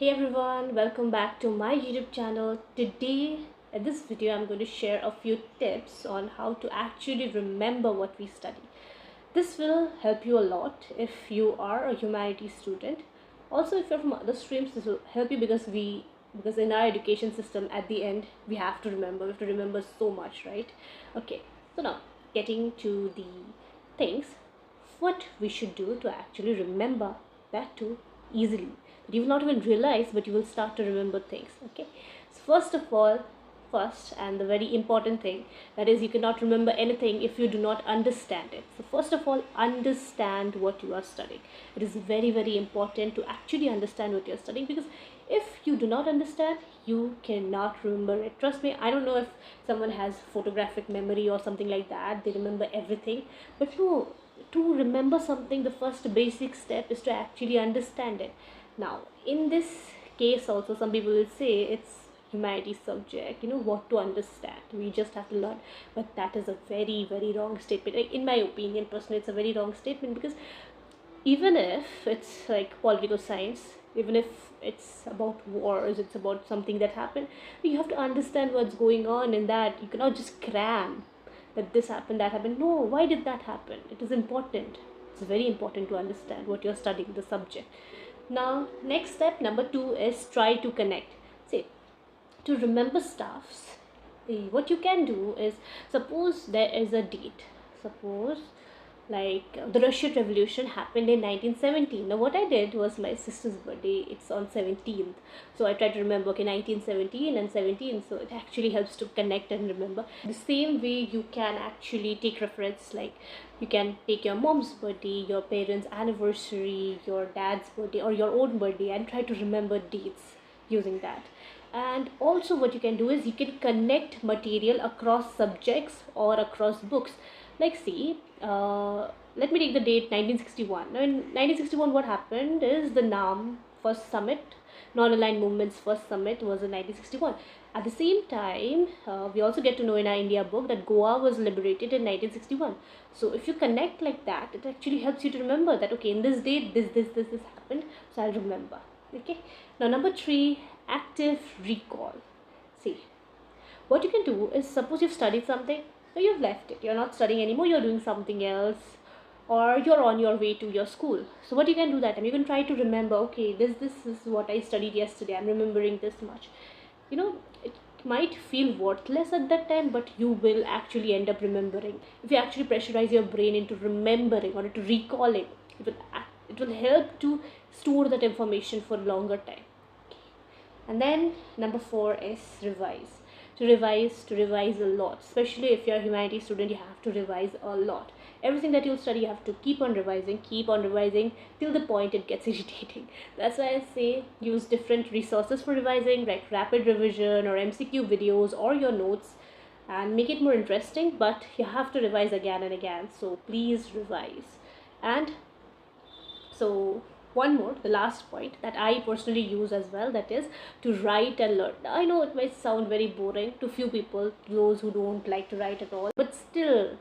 Hey everyone, welcome back to my YouTube channel. Today, in this video, I'm going to share a few tips on how to actually remember what we study. This will help you a lot if you are a humanities student. Also, if you're from other streams, this will help you because in our education system, at the end, we have to remember so much, right? Okay, so now getting to the things, what we should do to actually remember that too easily, that you will not even realize, but you will start to remember things. Okay, so first and the very important thing, that is, you cannot remember anything if you do not understand it. So first of all, understand what you are studying. It is very important to actually understand what you're studying, because if you do not understand, you cannot remember it. Trust me, I don't know if someone has photographic memory or something like that, they remember everything, but no, to remember something, the first basic step is to actually understand it. Now in this case also, some people will say it's humanities subject, what to understand, we just have to learn. But that is a very wrong statement. Like, in my opinion, personally, it's a very wrong statement, because even if it's like political science, even if it's about wars, it's about something that happened, you have to understand what's going on in that. You cannot just cram that this happened, that happened. No, why did that happen? It is important. It's very important to understand what you're studying, the subject. Now next step, number two, is try to connect. See, to remember stuffs, what you can do is, suppose there is a date. Suppose, like, the Russian Revolution happened in 1917. Now what I did was, my sister's birthday, it's on 17th, so I tried to remember, okay, 1917 and 17, so it actually helps to connect and remember. The same way you can actually take reference, like, you can take your mom's birthday, your parents' anniversary, your dad's birthday, or your own birthday, and try to remember dates using that. And also what you can do is, you can connect material across subjects or across books. Like, see, let me take the date 1961. Now in 1961, what happened is, the NAM first summit, non-aligned movements first summit, was in 1961. At the same time, we also get to know in our India book that Goa was liberated in 1961. So if you connect like that, it actually helps you to remember that, okay, in this date, this happened, so I'll remember. Okay, now number three, active recall. See, what you can do is, suppose you've studied something, now you've left it, you're not studying anymore, you're doing something else, or you're on your way to your school. So what you can do that time, you can try to remember, okay, this is what I studied yesterday, I'm remembering this much. It might feel worthless at that time, but you will actually end up remembering. If you actually pressurize your brain into remembering or into recalling, it will help to store that information for a longer time. And then number four is revise. To revise a lot, especially if you're a humanities student, you have to revise a lot. Everything that you'll study, you have to keep on revising till the point it gets irritating. That's why I say, use different resources for revising, like rapid revision or MCQ videos or your notes, and make it more interesting. But you have to revise again and again, so please revise. And so one more, the last point that I personally use as well, that is to write and learn. I know it might sound very boring to few people, those who don't like to write at all, but still,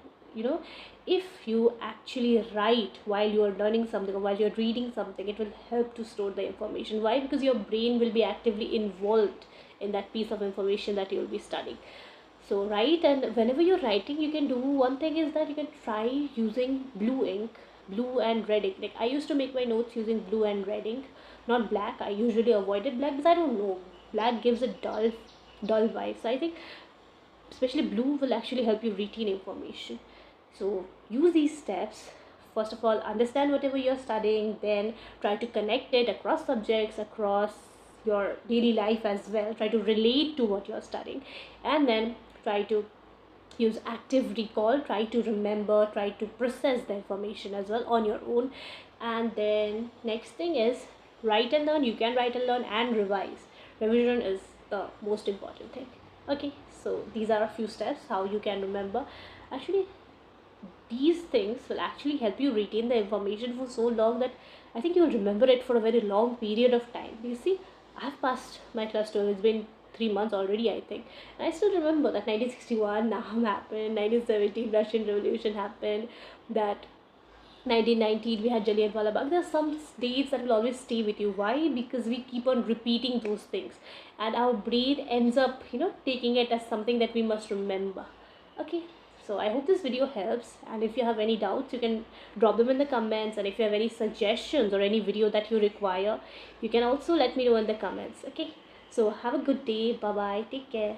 if you actually write while you are learning something or while you're reading something, it will help to store the information. Why? Because your brain will be actively involved in that piece of information that you'll be studying. So write, and whenever you're writing, you can do one thing, is that you can try using blue ink, blue and red ink. Like, I used to make my notes using blue and red ink, not black. I usually avoided black because, I don't know, black gives a dull vibe. So I think especially blue will actually help you retain information. So use these steps. First of all, understand whatever you're studying, then try to connect it across subjects, across your daily life as well. Try to relate to what you're studying, and then try to use active recall, try to remember, try to process the information as well on your own. And then next thing is, write and learn. You can write and learn and revise. Revision is the most important thing. Okay, so these are a few steps how you can remember. Actually, these things will actually help you retain the information for so long that I think you'll remember it for a very long period of time. You see, I've passed my class 12. It's been 3 months already, I think. And I still remember that 1961 Nahum happened, 1917 Russian Revolution happened, that 1919 we had Jallianwala Bagh. There are some dates that will always stay with you. Why? Because we keep on repeating those things, and our brain ends up, taking it as something that we must remember. Okay, so I hope this video helps, and if you have any doubts, you can drop them in the comments, and if you have any suggestions or any video that you require, you can also let me know in the comments. Okay, so have a good day. Bye bye, take care.